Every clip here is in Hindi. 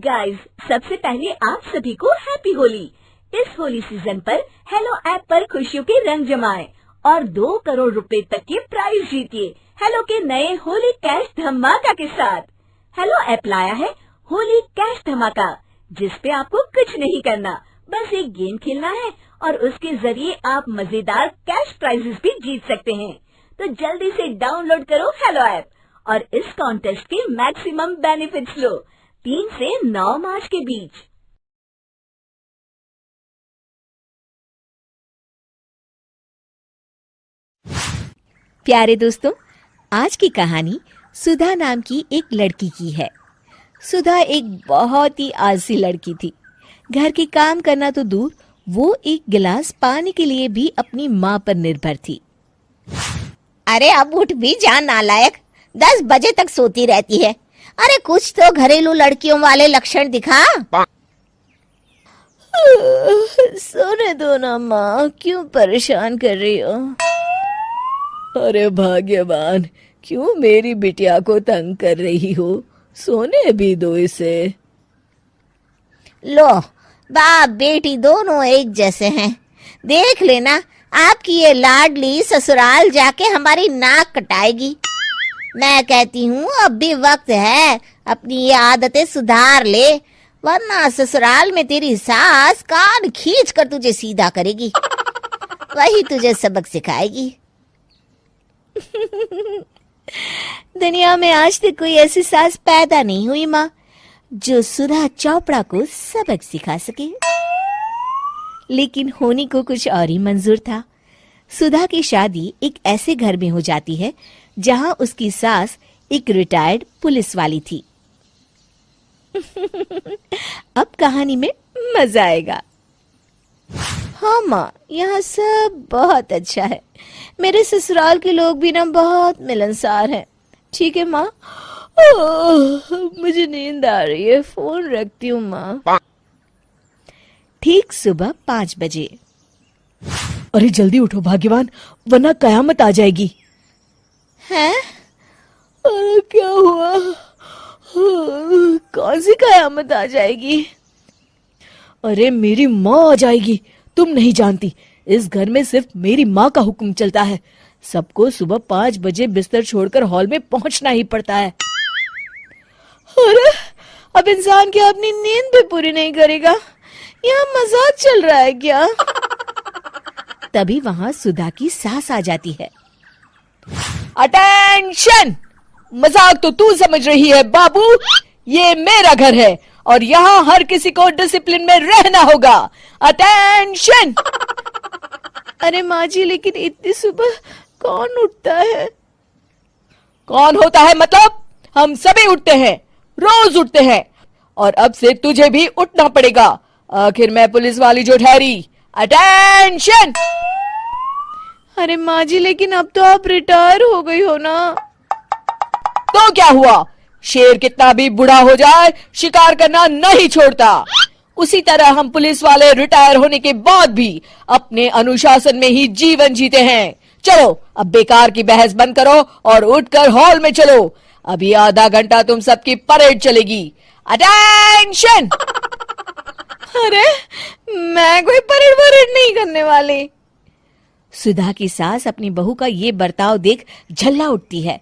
गाइस, सबसे पहले आप सभी को हैप्पी होली। इस होली सीजन पर हेलो ऐप पर खुशियों के रंग जमाएं और 2 करोड़ रुपए तक के प्राइज जीतिए हेलो के नए होली कैश धमाका के साथ। हेलो ऐप लाया है होली कैश धमाका, जिसपे आपको कुछ नहीं करना, बस एक गेम खेलना है और उसके जरिए आप मजेदार कैश प्राइजेस भी जीत सकते हैं। तो जल्दी से डाउनलोड करो हेलो ऐप और इस कॉन्टेस्ट के मैक्सिमम बेनिफिट्स लो 3 से 9 मार्च के बीच। प्यारे दोस्तों, आज की कहानी सुधा नाम की एक लड़की की है। सुधा एक बहुत ही आलसी लड़की थी। घर के काम करना तो दूर, वो एक गिलास पानी के लिए भी अपनी माँ पर निर्भर थी। अरे अब उठ भी जा नालायक, 10 बजे तक सोती रहती है। अरे कुछ तो घरेलू लड़कियों वाले लक्षण दिखा। सोने दो ना माँ, क्यों परेशान कर रही हो? अरे भाग्यवान, क्यों मेरी बिटिया को तंग कर रही हो? सोने भी दो इसे। लो, बाप बेटी दोनों एक जैसे हैं। देख लेना, आपकी ये लाडली ससुराल जाके हमारी नाक कटाएगी। मैं कहती हूँ अब भी वक्त है, अपनी ये आदतें सुधार ले, वरना ससुराल में तेरी सास कान खींच कर तुझे सीधा करेगी। वही तुझे सबक सिखाएगी। दुनिया में आज तक कोई ऐसी सास पैदा नहीं हुई माँ, जो सुधा चोपड़ा को सबक सिखा सके। लेकिन होनी को कुछ और ही मंजूर था। सुधा की शादी एक ऐसे घर में हो जाती है जहां उसकी सास एक रिटायर्ड पुलिस वाली थी। अब कहानी में मजा आएगा। हाँ माँ, यहाँ सब बहुत अच्छा है। मेरे ससुराल के लोग भी ना बहुत मिलनसार हैं। ठीक है माँ, मुझे नींद आ रही है, फोन रखती हूँ माँ। ठीक सुबह 5 बजे। अरे जल्दी उठो भाग्यवान, वरना कयामत आ जाएगी। हैं? अरे क्या हुआ? कौन सी कयामत आ जाएगी? अरे मेरी माँ आ जाएगी। तुम नहीं जानती, इस घर में सिर्फ मेरी माँ का हुक्म चलता है। सबको सुबह 5 बजे बिस्तर छोड़कर हॉल में पहुंचना ही पड़ता है। अरे अब इंसान क्या अपनी नींद भी पूरी नहीं करेगा? यहाँ मजाक चल रहा है क्या? तभी वहां सुधा की सास आ जाती है। अटेंशन! मजाक तो तू समझ रही है बाबू, ये मेरा घर है और यहाँ हर किसी को डिसिप्लिन में रहना होगा। अटेंशन! अरे माँ जी, लेकिन इतनी सुबह कौन उठता है? कौन होता है मतलब? हम सभी उठते हैं, रोज उठते हैं, और अब से तुझे भी उठना पड़ेगा। आखिर मैं पुलिस वाली जो ठहरी। अटेंशन! अरे माँ जी, लेकिन अब तो आप रिटायर हो गई हो ना। तो क्या हुआ? शेर कितना भी बूढ़ा हो जाए, शिकार करना नहीं छोड़ता। उसी तरह हम पुलिस वाले रिटायर होने के बाद भी अपने अनुशासन में ही जीवन जीते हैं। चलो अब बेकार की बहस बंद करो और उठकर हॉल में चलो। अभी आधा घंटा तुम सबकी परेड चलेगी। अटेंशन! अरे मैं कोई परेड नहीं करने वाली। सुधा की सास अपनी बहू का ये बर्ताव देख झल्ला उठती है।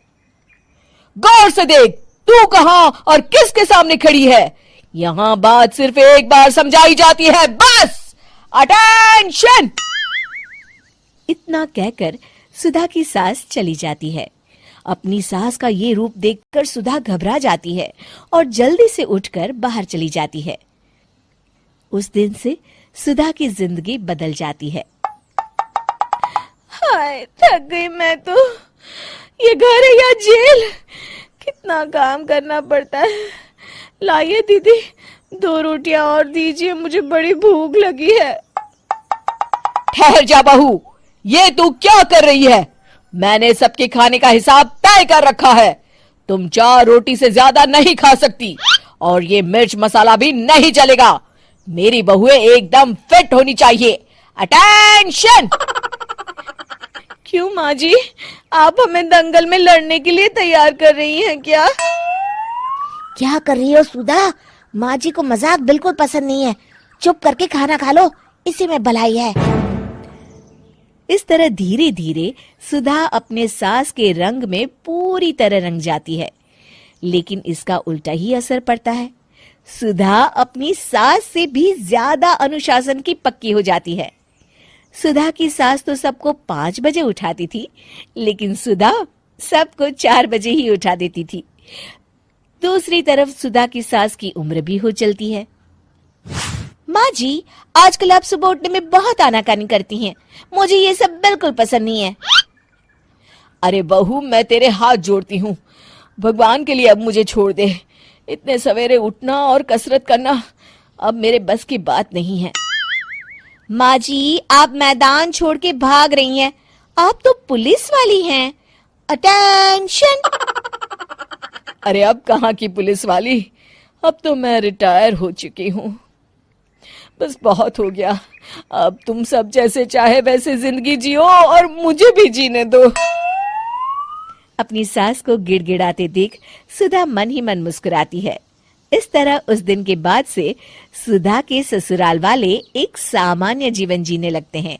गौर से देख, तू कहां और किसके सामने खड़ी है? यहां बात सिर्फ एक बार समझाई जाती है, बस। अटेंशन! इतना कहकर सुधा की सास चली जाती है। अपनी सास का ये रूप देखकर सुधा घबरा जाती है और जल्दी से उठकर बाहर चली जाती है। उस दिन से सुधा की जिंदगी बदल जाती है। हाय, थक गई मैं तो। ये घर है या जेल? कितना काम करना पड़ता है। लाइए दीदी, 2 रोटियां और दीजिए, मुझे बड़ी भूख लगी है। ठहर जा बहू, ये तू क्या कर रही है? मैंने सबके खाने का हिसाब तय कर रखा है। तुम 4 रोटी से ज्यादा नहीं खा सकती और ये मिर्च मसाला भी नहीं चलेगा। मेरी बहुएं एकदम फिट होनी चाहिए। अटेंशन! क्यों माँ जी, आप हमें दंगल में लड़ने के लिए तैयार कर रही हैं क्या? क्या कर रही हो सुधा? माँ जी को मजाक बिल्कुल पसंद नहीं है। चुप करके खाना खा लो, इसी में भलाई है। इस तरह धीरे धीरे सुधा अपने सास के रंग में पूरी तरह रंग जाती है, लेकिन इसका उल्टा ही असर पड़ता है। सुधा अपनी सास से भी ज्यादा अनुशासन की पक्की हो जाती है। सुधा की सास तो सबको 5 बजे उठाती थी, लेकिन सुधा सबको 4 बजे ही उठा देती थी। दूसरी तरफ सुधा की सास की उम्र भी हो चलती है। माँ जी, आजकल आप सुबह उठने में बहुत आनाकानी करती हैं। मुझे ये सब बिल्कुल पसंद नहीं है। अरे बहू, मैं तेरे हाथ जोड़ती हूँ, भगवान के लिए अब मुझे छोड़ दे। इतने सवेरे उठना और कसरत करना अब मेरे बस की बात नहीं है। माँ जी, आप मैदान छोड़ के भाग रही हैं। आप तो पुलिस वाली हैं। अटेंशन! अरे अब कहाँ की पुलिस वाली, अब तो मैं रिटायर हो चुकी हूँ। बस बहुत हो गया, अब तुम सब जैसे चाहे वैसे जिंदगी जियो और मुझे भी जीने दो। अपनी सास को गिड़गिड़ाते देख सुधा मन ही मन मुस्कुराती है। इस तरह उस दिन के बाद से सुधा के ससुराल वाले एक सामान्य जीवन जीने लगते हैं।